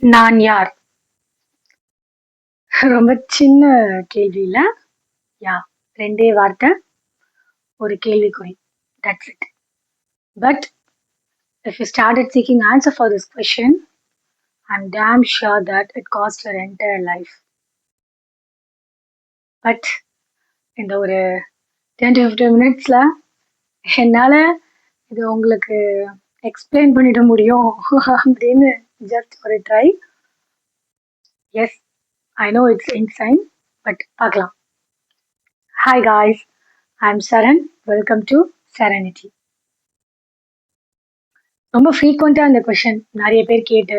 நான் யார்? ரொம்ப சின்ன கேள்வி இல்ல? யா 2 வார்த்தை, ஒரு கேள்விக்குறி. That's it. But if you started seeking answer for this question, I'm damn sure that it cost your entire life. But இந்த ஒரு 10 to 15 மினிட்ஸ்ல என்னால இது உங்களுக்கு எக்ஸ்பிளைன் பண்ணிட முடியும் அப்படின்னு ஜஸ்ட் ஒரு try. Yes, I know it's insane, but பார்க்கலாம். Hi guys, I'm Saran. Welcome to serenity. ரொம்ப ஃப்ரீக்வெண்ட்டாக இந்த கொஷின் நிறைய பேர் கேட்டு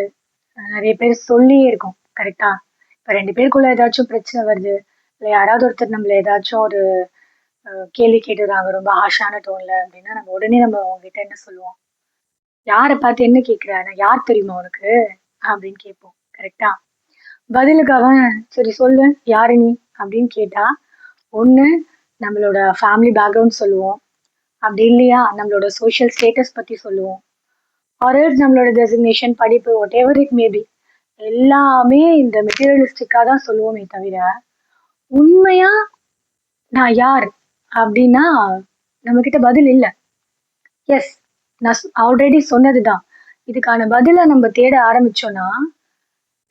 நிறைய பேர் சொல்லியே இருக்கோம். கரெக்டா? இப்போ 2 பேருக்குள்ள ஏதாச்சும் பிரச்சனை வருது, இல்லை யாராவது ஒருத்தர் நம்மள ஏதாச்சும் ஒரு கேள்வி கேட்டுறாங்க ரொம்ப ஹாஷான டோன்ல அப்படின்னா நம்ம உடனே நம்ம அவங்ககிட்ட என்ன சொல்லுவோம்? யாரை பார்த்து என்ன கேட்குற, நான் யார் தெரியுமா உனக்கு அப்படின்னு கேட்போம். கரெக்டா? பதிலுக்கு அவன் சரி சொல்லு யாரு நீ அப்படின்னு கேட்டா ஒன்று நம்மளோட ஃபேமிலி பேக்ரவுண்ட் சொல்லுவோம், அப்படி இல்லையா நம்மளோட சோஷியல் ஸ்டேட்டஸ் பற்றி சொல்லுவோம், ஆர்எல்ஸ் நம்மளோட டெசிக்னேஷன், படிப்பு, வாட் எவர் இட் மேபி, எல்லாமே இந்த மெட்டீரியலிஸ்டிக்காக தான் சொல்லுவோமே தவிர உண்மையா நான் யார் அப்படின்னா நம்ம கிட்ட பதில் இல்லை. எஸ், நான் ஆல்ரெடி சொன்னதுதான். இதுக்கான பதிலை நம்ம தேட ஆரம்பிச்சோம்னா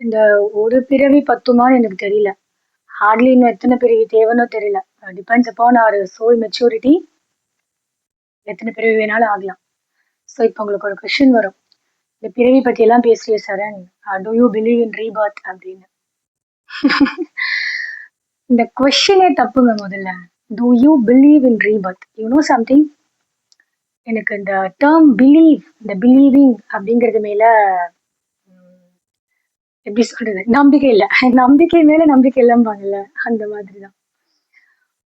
இந்த ஒரு பிறவி பத்துமான்னு எனக்கு தெரியல. ஹார்ட்லி இன்னும் எத்தனை பிறவி தேவைன்னோ தெரியல. டிபெண்ட்ஸ் அப்பான் அவர் சோல் மெச்சூரிட்டி. எத்தனை பிறவி வேணாலும் ஆகலாம். ஸோ இப்போ உங்களுக்கு ஒரு கொஸ்டின் வரும், இந்த பிறவி பத்தி எல்லாம் பேசுறிய Saran, do you believe in rebirth அப்படின்னு. இந்த கொஸ்டினே தப்புங்க. முதல்ல do you believe in rebirth? You know something, எனக்கு இந்த டேர்ம் பிலீவ், இந்த பிலீவிங் அப்படிங்கிறது மேல எப்படி சொல்றது, நம்பிக்கை இல்லை. நம்பிக்கை மேல நம்பிக்கை இல்லம்பாங்கல்ல, அந்த மாதிரி தான்.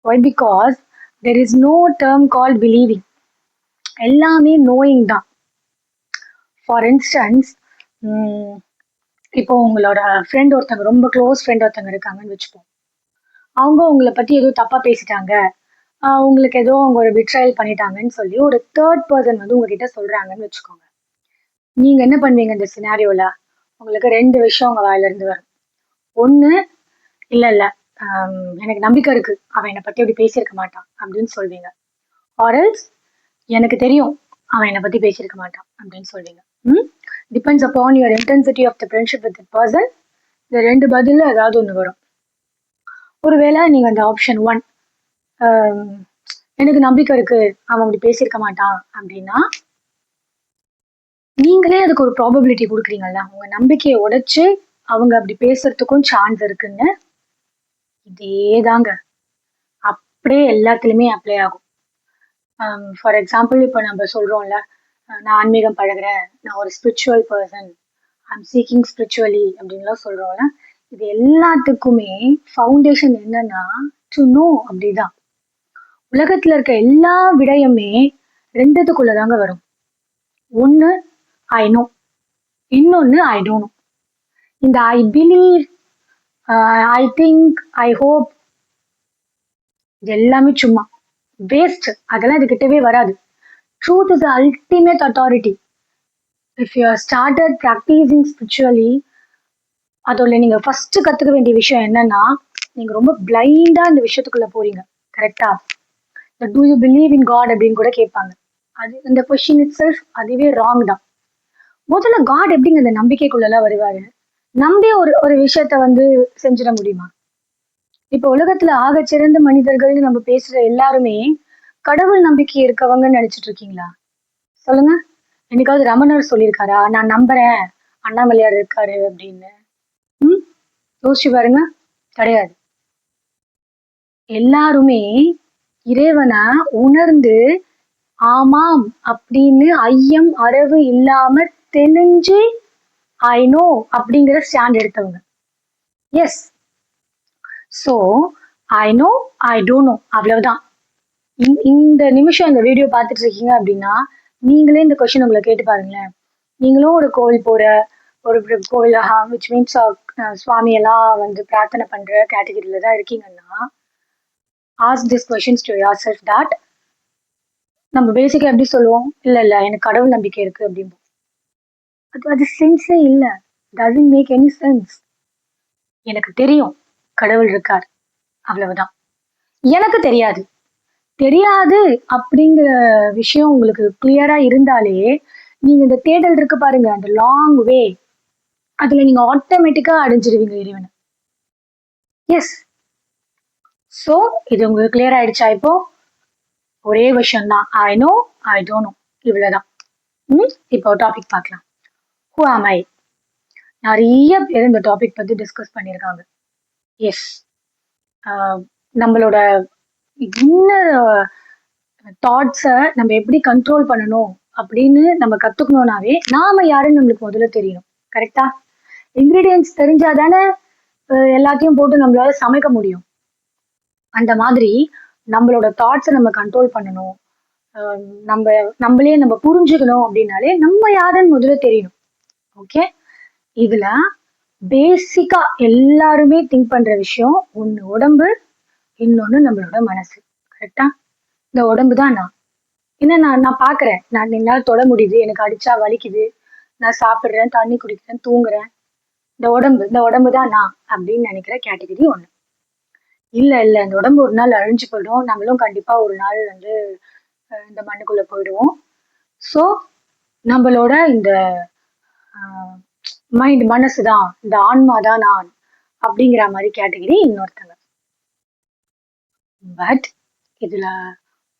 Why? Because there is no term call believing. எல்லாமே நோயிங் தான். ஃபார் இன்ஸ்டன்ஸ், இப்போ உங்களோட ஃப்ரெண்ட் ஒருத்தங்க, ரொம்ப க்ளோஸ் ஃப்ரெண்ட் ஒருத்தங்க இருக்காங்கன்னு வச்சுப்போம். அவங்க உங்களை பத்தி ஏதோ தப்பா பேசிட்டாங்க, உங்களுக்கு ஏதோ அவங்க ஒரு பிட்ரையல் பண்ணிட்டாங்கன்னு சொல்லி ஒரு தேர்ட் பர்சன் வந்து உங்ககிட்ட சொல்றாங்கன்னு வச்சுக்கோங்க. நீங்க என்ன பண்ணுவீங்க இந்த சினாரியோல? உங்களுக்கு 2 விஷயம் உங்க வாயில இருந்து வரும். ஒண்ணு, இல்ல இல்ல எனக்கு நம்பிக்கை இருக்கு, அவன் என்னை பத்தி அப்படி பேசியிருக்க மாட்டான் அப்படின்னு சொல்வீங்க. ஆர்எல்ஸ் எனக்கு தெரியும் அவன் என்னை பத்தி பேசியிருக்க மாட்டான் அப்படின்னு சொல்வீங்க. Depends upon your intensity of the friendship with that person. இந்த 2 பதில்ல ஏதாவது ஒன்று வரும். ஒருவேளை நீங்க அந்த ஆப்ஷன் 1, எனக்கு நம்பிக்கை இருக்கு அவன் அப்படி பேசியிருக்க மாட்டான் அப்படின்னா நீங்களே அதுக்கு ஒரு ப்ராபபிலிட்டி கொடுக்குறீங்கல்ல, உங்க நம்பிக்கையை உடைச்சு அவங்க அப்படி பேசுறதுக்கும் சான்ஸ் இருக்குன்னு. இதேதாங்க அப்படியே எல்லாத்துலயுமே அப்ளை ஆகும். ஃபார் எக்ஸாம்பிள், இப்போ நம்ம சொல்றோம்ல, நான் ஆன்மீகம் பழகுறேன், நான் ஒரு spiritual person, I'm seeking spiritually அப்படின்லாம் சொல்றோம்ல, இது எல்லாத்துக்குமே ஃபவுண்டேஷன் என்னன்னா டு நோ. அப்படிதான் உலகத்துல இருக்க எல்லா விடயமே 2த்துக்குள்ளதாங்க வரும். ஒன்று ஐ நோ, இன்னொன்று ஐ டோன்ட் நோ. இந்த I believe, I think, I hope, இது எல்லாமே சும்மா வேஸ்ட். அதெல்லாம் இது கிட்டவே வராது. Truth is the ultimate authority. If you started practising spiritually, அதோட நீங்க ஃபர்ஸ்ட் கத்துக்க வேண்டிய விஷயம் என்னன்னா, நீங்க ரொம்ப பிளைண்டா இந்த விஷயத்துக்குள்ள போறீங்க. கரெக்டா? Do you believe in god அப்படின்னு கூட கேட்பாங்க. அது இந்த கொஸ்டின் இட் செல்ஃப் அதுவே ராங் தான். முதல்ல காட் எப்படிங்க இந்த நம்பிக்கைக்குள்ளெல்லாம் வருவாரு? நம்பி ஒரு ஒரு விஷயத்த வந்து செஞ்சிட முடியுமா? இப்ப உலகத்துல ஆக சிறந்த மனிதர்கள்னு நம்ம பேசுற எல்லாருமே கடவுள் நம்பிக்கை இருக்கவங்கன்னு நினைச்சிட்டு இருக்கீங்களா? சொல்லுங்க. என்னைக்காவது ரமணர் சொல்லியிருக்காரா நான் நம்புறேன் அண்ணாமலையார் இருக்காரு அப்படின்னு? யோசிச்சு பாருங்க. கிடையாது. எல்லாருமே இறைவனை உணர்ந்து ஆமாம் அப்படின்னு ஐயம் அரவு இல்லாம தெளிஞ்சு ஐ நோ அப்படிங்கிற ஸ்டாண்ட் எடுத்தவங்க. Yes. So I know, I don't know, அவ்வளவுதான். இந்த நிமிஷம் இந்த வீடியோ பார்த்துட்டு இருக்கீங்க அப்படின்னா நீங்களே இந்த கொஸ்டின் உங்களை கேட்டு பாருங்களேன். நீங்களும் ஒரு கோவில் போற, ஒரு கோவில் விச் மீன்ஸ் சுவாமி எல்லாம் வந்து பிரார்த்தனை பண்ற கேட்டகரியில தான் இருக்கீங்கன்னா, ask this questions to your self that. நம்ம பேசிக்கா எப்படி சொல்லுவோம்? இல்ல இல்ல எனக்கு கடவுள் நம்பிக்கை இருக்கு அப்படிம்போம். அது சென்ஸே இல்லை. Doesn't make any sense. எனக்கு தெரியும் கடவுள் இருக்கார், அவ்வளவுதான். எனக்கு தெரியாது. தெரியாது அப்படிங்கிற விஷயம் உங்களுக்கு கிளியரா இருந்தாலே நீங்க இந்த தேடல் இருக்கு பாருங்க, அந்த லாங் வே, அதுல நீங்க ஆட்டோமேட்டிக்கா அடைஞ்சிருவீங்க இறைவனை. எஸ். ஸோ இது உங்களுக்கு கிளியர் ஆயிடுச்சா? இப்போ ஒரே விஷயம் தான், ஐ நோ ஐ டோன்ட் நோ, இவ்வளவுதான். இப்போ டாபிக் பார்க்கலாம். ஹூ ஆம் ஐ? நிறைய பேர் இந்த டாபிக் பத்தி டிஸ்கஸ் பண்ணியிருக்காங்க. எஸ், நம்மளோட இன்னர் தாட்ஸை நம்ம எப்படி கண்ட்ரோல் பண்ணணும் அப்படின்னு நம்ம கத்துக்கணும்னாவே நாம யாருன்னு நம்மளுக்கு முதல்ல தெரியணும். கரெக்டா? இன்கிரீடியன்ஸ் தெரிஞ்சாதானே எல்லாத்தையும் போட்டு நம்மளால சமைக்க முடியும். அந்த மாதிரி நம்மளோட தாட்ஸை நம்ம கண்ட்ரோல் பண்ணணும், நம்மளே நம்ம புரிஞ்சுக்கணும் அப்படின்னாலே நம்ம யாருன்னு முதல்ல தெரியணும். ஓகே, இதுல பேசிக்கா எல்லாருமே திங்க் பண்ற விஷயம் ஒண்ணு உடம்பு, இன்னொன்னு நம்மளோட மனசு. கரெக்டா? இந்த உடம்பு தான் நான். என்ன நான் பாக்குறேன், நான் என்னால தொட முடியுது, எனக்கு அடிச்சா வலிக்குது, நான் சாப்பிடுறேன், தண்ணி குடிக்கிறேன், தூங்குறேன். இந்த உடம்பு தான் நான் அப்படின்னு நினைக்கிற கேட்டகரி ஒண்ணு. இல்ல இந்த உடம்பு ஒரு நாள் அழிஞ்சு போயிடும், நம்மளும் கண்டிப்பா ஒரு நாள் வந்து இந்த மண்ணுக்குள்ள போயிடுவோம். ஸோ நம்மளோட இந்த மைண்ட், மனசுதான், இந்த ஆன்மா தான் நான் அப்படிங்கிற மாதிரி கேட்டகரி இன்னொருத்தங்க. பட் இதுல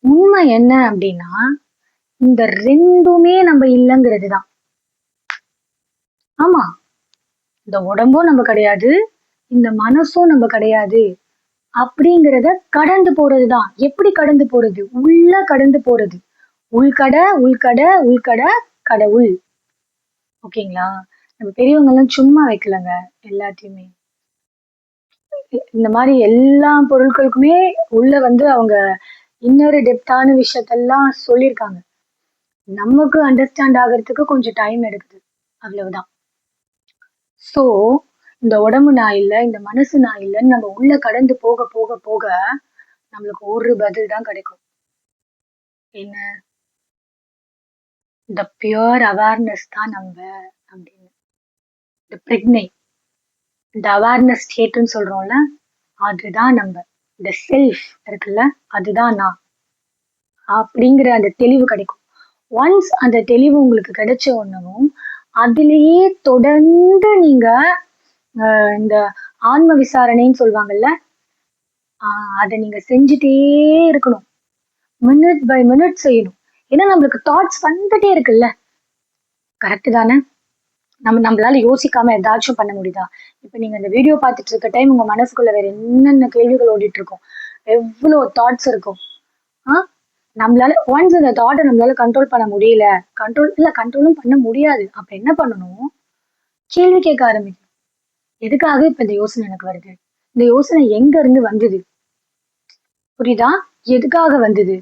உண்மை என்ன அப்படின்னா, இந்த ரெண்டுமே நம்ம இல்லைங்கிறது தான். ஆமா, இந்த உடம்பும் நம்ம கிடையாது, இந்த மனசும் நம்ம கிடையாது அப்படிங்கிறத கடந்து போறதுதான். எப்படி கடந்து போறது? உள்ள கடந்து போறது. உள்கட கடவுள். ஓகேங்களா? நம்ம பெரியவங்க எல்லாம் சும்மா வைக்கலங்க எல்லாத்தையுமே. இந்த மாதிரி எல்லா பொருட்களுக்குமே உள்ள வந்து அவங்க இன்னொரு டெப்தான விஷயத்தெல்லாம் சொல்லியிருக்காங்க. நமக்கு அண்டர்ஸ்டாண்ட் ஆகிறதுக்கு கொஞ்சம் டைம் எடுக்குது, அவ்வளவுதான். ஸோ இந்த உடம்பு நான் இல்லை, இந்த மனசு நான் இல்லைன்னு நம்ம உள்ள கடந்து போக போக போக நம்மளுக்கு ஒரு பதில் தான் கிடைக்கும். என்ன? இந்த பியூர் அவேர்னஸ் தான் நம்ம அப்படின்னு. இந்த பிரக்னை, இந்த அவேர்னஸ் ஸ்டேட்னு சொல்றோம்ல, அதுதான் நம்ம. இந்த செல்ஃப் இருக்குல்ல, அதுதான் நான் அப்படிங்கிற அந்த தெளிவு கிடைக்கும். ஒன்ஸ் அந்த தெளிவு உங்களுக்கு கிடைச்ச ஒண்ணும் அதுலயே தொடர்ந்து நீங்க இந்த ஆன்ம விசாரணைன்னு சொல்லுவாங்கல்ல, அதை நீங்க செஞ்சுட்டே இருக்கணும். மினிட் பை மினிட் செய்யணும். ஏன்னா நம்மளுக்கு தாட்ஸ் வந்துட்டே இருக்குல்ல. கரெக்ட் தானே? நம்மளால யோசிக்காம ஏதாச்சும் பண்ண முடியுதா? இப்ப நீங்க இந்த வீடியோ பார்த்துட்டு இருக்க டைம் உங்க மனசுக்குள்ள வேற என்னென்ன கேள்விகள் ஓடிட்டு இருக்கும், எவ்வளவு தாட்ஸ் இருக்கும். நம்மளால ஒன்ஸ் இந்த தாட்டை நம்மளால கண்ட்ரோல் பண்ண முடியல, கண்ட்ரோலும் பண்ண முடியாது. அப்ப என்ன பண்ணணும்? கேள்வி கேட்க ஆரம்பிக்கணும். எதுக்காக இப்ப இந்த யோசனை எனக்கு வருது? இந்த யோசனை எங்க இருந்து வந்தது? புரியுதா? எதுக்காக வந்தது?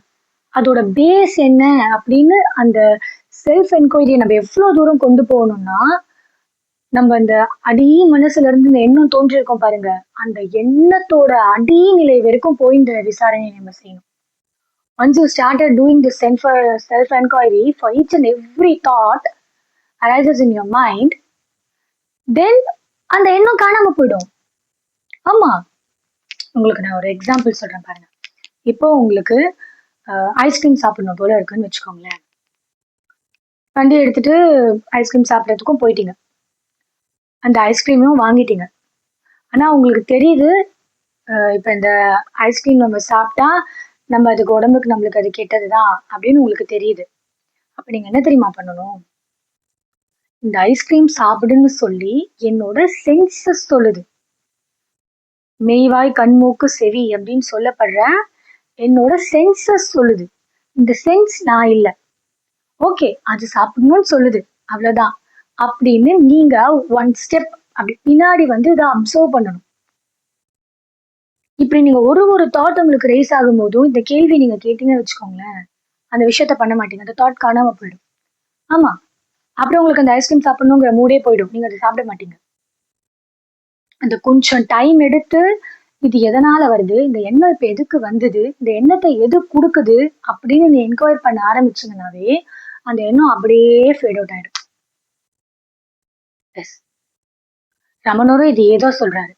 அதோட பேஸ் என்ன அப்படின்னு அந்த செல்ஃப் என்கொயரியை நம்ம எவ்வளவு தூரம் கொண்டு போகணும்னா, நம்ம இந்த அடி மனசுல இருந்து இந்த எண்ணம் தோன்றிருக்கோம் பாருங்க, அந்த எண்ணத்தோட அடி நிலை வரைக்கும் போய் இந்த விசாரணையை நம்ம செய்யணும். Once you started doing this self-enquiry for each and every thought arises in your mind, then அந்த எண்ணம் காணாம போயிடும். ஆமா, உங்களுக்கு நான் ஒரு எக்ஸாம்பிள் சொல்றேன் பாருங்க. இப்போ உங்களுக்கு ஐஸ்கிரீம் சாப்பிடணும் போல இருக்குன்னு வச்சுக்கோங்களேன். வண்டி எடுத்துட்டு ஐஸ்கிரீம் சாப்பிட்றதுக்கும் போயிட்டீங்க, அந்த ஐஸ்கிரீமும் வாங்கிட்டீங்க. ஆனா உங்களுக்கு தெரியுது இப்ப இந்த ஐஸ்கிரீம் நம்ம சாப்பிட்டா நம்ம அதுக்கு உடம்புக்கு நம்மளுக்கு அது கெட்டதுதான் அப்படின்னு உங்களுக்கு தெரியுது. அப்ப நீங்க என்ன தெரியுமா பண்ணணும்? இந்த ஐஸ்கிரீம் சாப்பிடுன்னு சொல்லி என்னோட சென்சஸ் சொல்லுது. மெய்வாய் கண்மூக்கு செவி அப்படின்னு சொல்லப்படுற என்னோட சென்சஸ் சொல்லுது. இந்த சென்ஸ் நான் இல்லை. ஓகே, அது சாப்பிடணும்னு சொல்லுது, அவ்வளவுதான் அப்படின்னு நீங்க ஒன் ஸ்டெப் அப்படி பின்னாடி வந்து இதை அப்சர்வ் பண்ணணும். இப்படி நீங்க ஒரு தாட் உங்களுக்கு ரேஸ் ஆகும் போதும் இந்த கேள்வி நீங்க கேட்டீங்கன்னு வச்சுக்கோங்களேன், அந்த விஷயத்த பண்ண மாட்டீங்க, அந்த தாட் காணாம போயிடும். ஆமா, அப்புறம் உங்களுக்கு அந்த ஐஸ்கிரீம் சாப்பிடணுங்கிற மூடே போயிடும், நீங்க அதை சாப்பிட மாட்டீங்க. அந்த கொஞ்சம் டைம் எடுத்து இது எதனால வருது, இந்த எண்ணம் இப்ப எதுக்கு வந்தது, இந்த எண்ணத்தை எது கொடுக்குது அப்படின்னு நீ என்கொயர் பண்ண ஆரம்பிச்சீங்கன்னாவே அந்த எண்ணம் அப்படியே ஃபேட் அவுட் ஆயிடும். எஸ், ரமணரும் இது ஏதோ சொல்றாரு.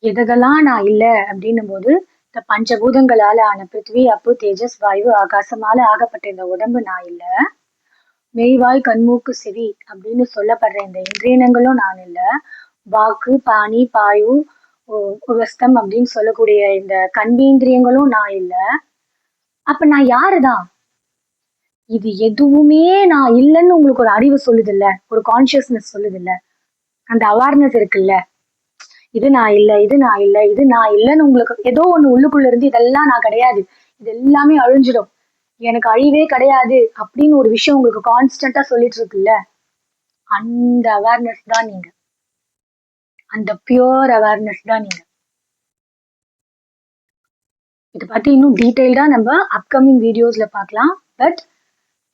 எதெல்லாம் நான் இல்ல அப்படின்னும் போது, இந்த பஞ்சபூதங்களால ஆன பிருத்திவி, அப்பு, தேஜஸ், வாயு, ஆகாசமால ஆகப்பட்ட இந்த உடம்பு நான் இல்ல. மெய்வாய், கண்மூக்கு, செவி அப்படின்னு சொல்லப்படுற இந்த இந்திரியங்களும் நான் இல்ல. வாக்கு, பாணி, பாயு, உவஸ்தம் அப்படின்னு சொல்லக்கூடிய இந்த கண்பீந்திரியங்களும் நான் இல்ல. அப்ப நான் யாருதான்? இது எதுவுமே நான் இல்லைன்னு உங்களுக்கு ஒரு அறிவு சொல்லுது இல்ல, ஒரு கான்சியஸ்னஸ் சொல்லுது இல்ல, அந்த அவேர்னஸ் இருக்குல்ல, இது நான் இல்ல, இது நான் இல்ல, இது நான் இல்லைன்னு உங்களுக்கு ஏதோ ஒண்ணு உள்ளுக்குள்ள இருந்து இதெல்லாம் நான் கிடையாது, இது எல்லாமே அழிஞ்சிடும், எனக்கு அழிவே கிடையாது அப்படின்னு ஒரு விஷயம் உங்களுக்கு கான்ஸ்டன்டா சொல்லிட்டு இருக்குல்ல, அந்த அவேர்னஸ் தான் நீங்க. அந்த பியூர் அவேர்னஸ் தான் நீங்க. இதை பத்தி இன்னும் டீட்டெயில்டா நம்ம அப்கமிங் வீடியோஸ்ல பார்க்கலாம். பட்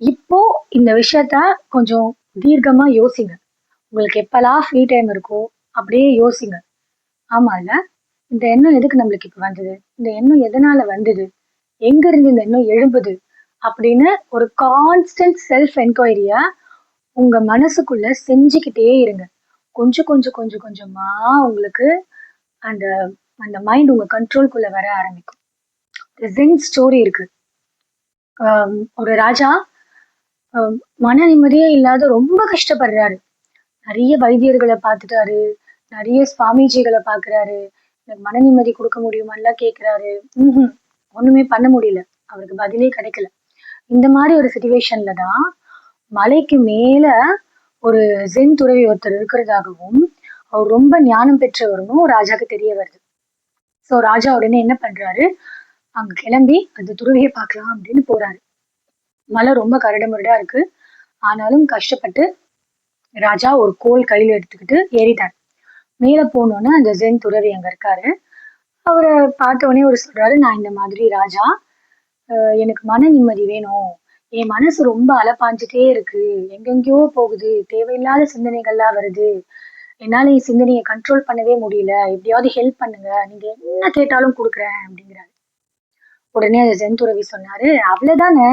இப்போ இந்த விஷயத்த கொஞ்சம் தீர்க்கமா யோசிங்க. உங்களுக்கு எப்பெல்லாம் ஃப்ரீ டைம் இருக்கோ அப்படியே யோசிங்க. ஆமா இல்ல, இந்த எண்ணம் எதுக்கு நம்மளுக்கு இப்ப வந்தது, இந்த எண்ணம் எதனால வந்தது, எங்க இருந்து இந்த எண்ணம் எழும்புது அப்படின்னு ஒரு கான்ஸ்டன்ட் செல்ஃப் என்கொயரிய உங்க மனசுக்குள்ள செஞ்சுக்கிட்டே இருங்க. கொஞ்சம் கொஞ்சம் கொஞ்சம் கொஞ்சமா உங்களுக்கு அந்த அந்த மைண்ட் உங்க கண்ட்ரோல்குள்ள வர ஆரம்பிக்கும். ஜென் ஸ்டோரி இருக்கு. ஒரு ராஜா மன நிம்மதியே இல்லாத ரொம்ப கஷ்டப்படுறாரு. நிறைய வைத்தியர்களை பார்த்துட்டாரு, நிறைய சுவாமிஜிகளை பாக்குறாரு, எனக்கு மன நிம்மதி கொடுக்க முடியுமான்லாம் கேக்குறாரு. ஒண்ணுமே பண்ண முடியல, அவருக்கு பதிலே கிடைக்கல. இந்த மாதிரி ஒரு சிச்சுவேஷன்ல தான் மலைக்கு மேல ஒரு ஜென் துறவி ஒருத்தர் இருக்கிறதாகவும் அவர் ரொம்ப ஞானம் பெற்றவரும் ராஜாக்கு தெரிய வருது. சோ ராஜா உடனே என்ன பண்றாரு, அங்க கிளம்பி அந்த துறவியை பார்க்கலாம் அப்படின்னு போறாரு. மலை ரொம்ப கரடு முரடா இருக்கு, ஆனாலும் கஷ்டப்பட்டு ராஜா ஒரு கோல் கையில எடுத்துக்கிட்டு ஏறிட்டார். மேல போனோன்னு அந்த ஜென் துறவி அங்க இருக்காரு. அவரை பார்த்த உடனே அவர் சொல்றாரு, நான் இந்த மாதிரி ராஜா, எனக்கு மன நிம்மதி வேணும், என் மனசு ரொம்ப அலப்பாஞ்சிட்டே இருக்கு, எங்கெங்கயோ போகுது, தேவையில்லாத சிந்தனைகள்லாம் வருது, என்னால என் சிந்தனையை கண்ட்ரோல் பண்ணவே முடியல, எப்படியாவது ஹெல்ப் பண்ணுங்க, நீங்க என்ன கேட்டாலும் கொடுக்குறேன் அப்படிங்கிறாரு. உடனே அந்த ஜென் துறவி சொன்னாரு, அவ்வளவுதானே,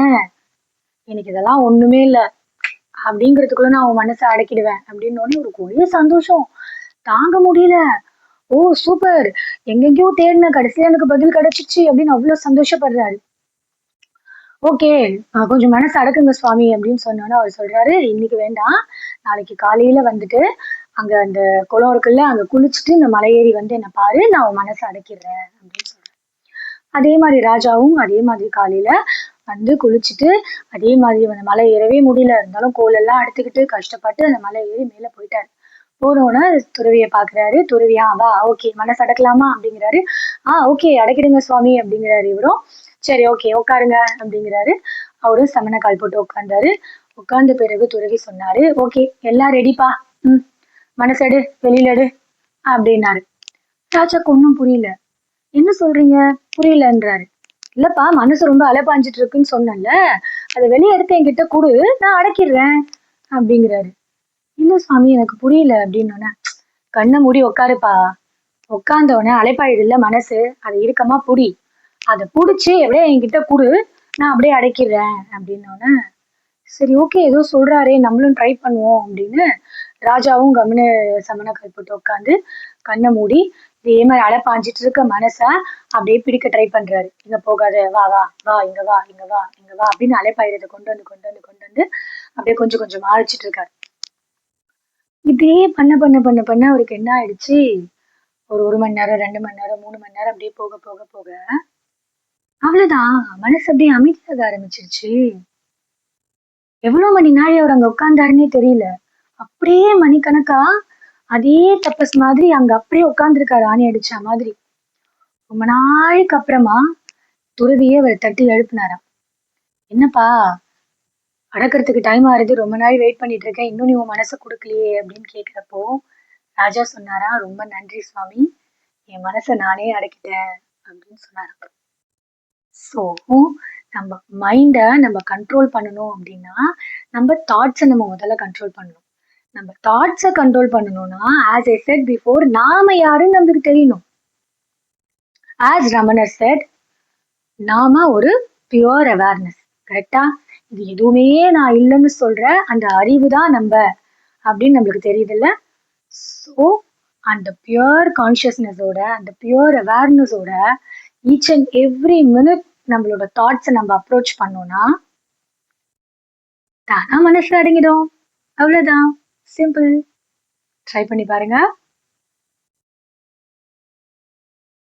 எனக்கு இதெல்லாம் ஒண்ணுமே இல்ல அப்படிங்கிறதுக்குள்ள நான் அவன் மனசை அடக்கிடுவேன் அப்படின்னு ஒரு ஒரே சந்தோஷம் தாங்க முடியல. ஓ சூப்பர், எங்கெங்கயோ தேடின கடைசியா எனக்கு பதில் கிடைச்சிச்சு அப்படின்னு அவ்வளவு சந்தோஷப்படுறாரு. ஓகே, கொஞ்சம் மனசு அடக்குங்க சுவாமி அப்படின்னு சொன்னோன்னா அவர் சொல்றாரு, இன்னைக்கு வேண்டாம், நாளைக்கு காலையில வந்துட்டு அங்க அந்த குளம் இருக்குல்ல, அங்க குளிச்சுட்டு இந்த மலை ஏறி வந்து என்ன பாரு, நான் உன் மனசை அடக்கிடுறேன் அப்படின்னு சொல்றேன். அதே மாதிரி ராஜாவும் அதே மாதிரி காலையில வந்து குளிச்சுட்டு அதே மாதிரி அந்த மலை ஏறவே முடியல, இருந்தாலும் கோலெல்லாம் எடுத்துக்கிட்டு கஷ்டப்பட்டு அந்த மலை ஏறி மேல போயிட்டாரு. போனோன்னா துறவியை பாக்குறாரு. துறவியா, வா ஓகே மனசு அடக்கலாமா அப்படிங்கிறாரு. ஓகே அடக்கிடுங்க சுவாமி அப்படிங்கிறாரு இவரும். சரி ஓகே உட்காருங்க அப்படிங்கிறாரு. அவரும் சமண கால் போட்டு உட்கார்ந்தாரு. உட்கார்ந்த பிறகு துறவி சொன்னாரு, ஓகே எல்லாம் ரெடிப்பா, மனசெடு வெளியில எடு அப்படின்னாரு. ராஜாக்கு ஒன்னும் புரியல. என்ன சொல்றீங்க, புரியலன்றாரு. இல்லப்பா, மனசு ரொம்ப அலைப்பாஞ்சிட்டு இருக்குன்னு சொன்னேன்ல, அதை வெளியே எடுத்து என்கிட்ட கொடு, நான் அடக்கிடுறேன் அப்படிங்கிறாரு. இல்ல சுவாமி எனக்கு புரியல அப்படின்னோடனே, கண்ணை மூடி உட்காருப்பா, உட்கார்ந்தவொடனே அலைப்பாயுது இல்ல மனசு, அதை இறுக்கமா புடி, அதை புடிச்சு எப்படியே என்கிட்ட கொடு, நான் அப்படியே அடக்கிடுறேன் அப்படின்னோடனே, சரி ஓகே ஏதோ சொல்றாரே நம்மளும் ட்ரை பண்ணுவோம் அப்படின்னு ராஜாவும் கம்முன்னு சமண கால் போட்டு உட்காந்து கண்ணை மூடி இதே மாதிரி அலை பாஞ்சிட்டு இருக்க மனச அப்படியே பிடிக்க ட்ரை பண்றாரு. இங்க போகாத, வா வா வா, இங்க வா இங்க வா இங்க வா அப்படின்னு அலைப்பாயிரத்தை கொண்டு வந்து கொண்டு வந்து கொண்டு வந்து அப்படியே கொஞ்சம் கொஞ்சம் அழைச்சிட்டு இருக்காரு. இப்படியே பண்ண பண்ண பண்ண பண்ண அவருக்கு என்ன ஆயிடுச்சு, ஒரு மணி நேரம், 2 மணி நேரம், 3 மணி நேரம் அப்படியே போக போக போக அவ்வளவுதான், மனசு அப்படியே அமைதியாக ஆரம்பிச்சிருச்சு. எவ்வளவு மணி நாள் அவர் அங்க உட்கார்ந்தாருன்னே தெரியல. அப்படியே மணிக்கணக்கா அதே தபஸ் மாதிரி அங்க அப்படியே உட்கார்ந்துருக்காரு, ஆணி அடிச்ச மாதிரி. ரொம்ப நாளைக்கு அப்புறமா துறவியே அவரை தட்டி எழுப்பினாராம். என்னப்பா, அடக்கிறதுக்கு டைம் ஆறுது, ரொம்ப நாள் வெயிட் பண்ணிட்டு இருக்கேன், இன்னும் நீ உன் மனசை கொடுக்கலையே அப்படின்னு கேட்கிறப்போ ராஜா சொன்னாரா, ரொம்ப நன்றி சுவாமி, என் மனசை நானே அடக்கிட்டேன் அப்படின்னு சொன்னாராம். ஸோ நம்ம மைண்டை நம்ம கண்ட்ரோல் பண்ணணும் அப்படின்னா நம்ம தாட்ஸை நம்ம முதல்ல கண்ட்ரோல் பண்ணணும். நம்ம தாட்ஸை கண்ட்ரோல் பண்ணணும்னா ஆஸ் ஐ செட் பிஃபோர், நாம யாருன்னு நம்மளுக்கு தெரியணும். ஆஸ் ரமணர் செட், நாம ஒரு பியூர் அவேர்னஸ். கரெக்டா, இது எதுவுமே நான் இல்லைன்னு சொல்ற அந்த அறிவு தான் நம்ம அப்படின்னு நம்மளுக்கு தெரியுது இல்ல. ஸோ அந்த பியூர் கான்ஷியஸ்னஸோட, அந்த பியூர் அவேர்னஸோட ஈச் அண்ட் எவ்ரி மினிட் நம்மளோட தாட்ஸை நம்ம அப்ரோச் பண்ணோம்னா தானா மனசு அடங்கிடும். அவ்வளவுதான். சிம்பிள். ட்ரை பண்ணி பாருங்க.